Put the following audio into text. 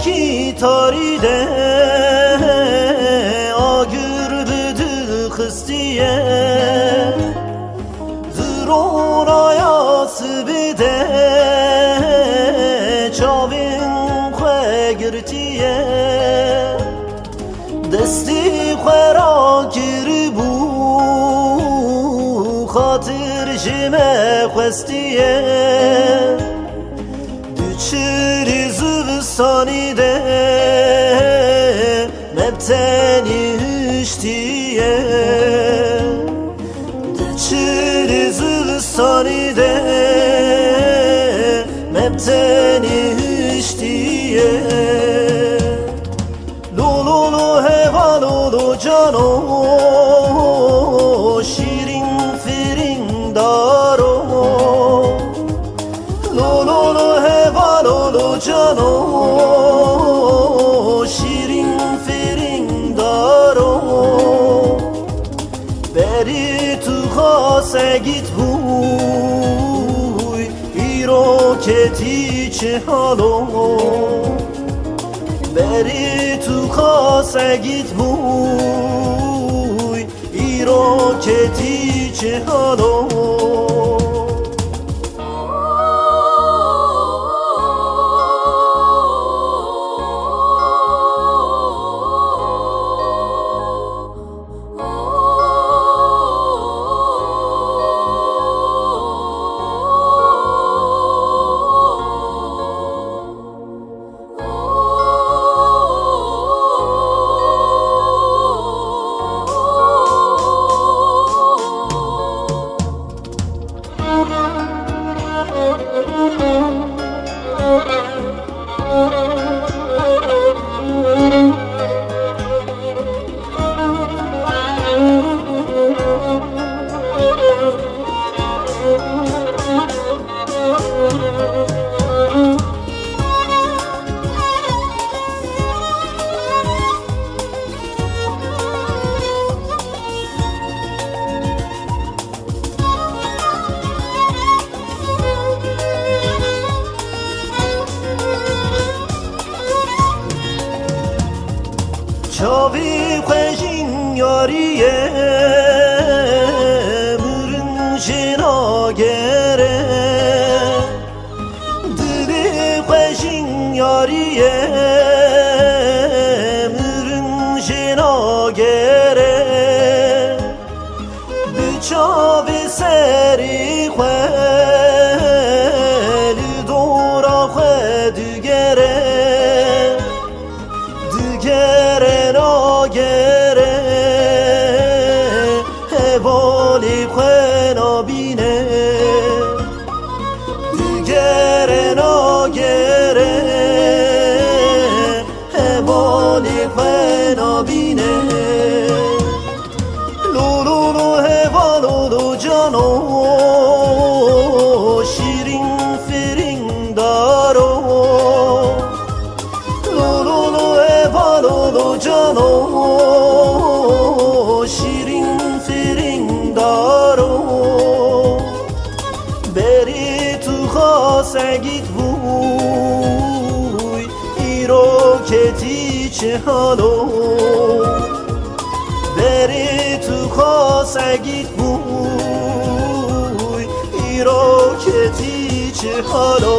ki taride agürdü kıstiye Zıroraya sıbide çavin kwe girtiye Desti khwera kirbu khatir jime khwestiye Duçiri zıvıstani de mebteni hüştiye Duçiri zıvıstani de mebteni hüştiye Lulu heva lulu cano şirin firin daro Lulu heva lulu cano şirin firin daro Beri tu khase git huy iro keti çe halo Beri tu khase git huy iro keti çe halo Çavi khwejin yariye mürün jina gere Dili khwejin yariye mürün jina gere Du çavi seri khwe li dora khwe dugere Dugere na gere hevali khwe nabine Dugere na gere hevali khwe nabine Lulu heva lulu cano şirin firin daro Lulu cano şirin firin daro Beri tu khase git huy iro keti çe halo Beri tu khase git huy iro keti çe halo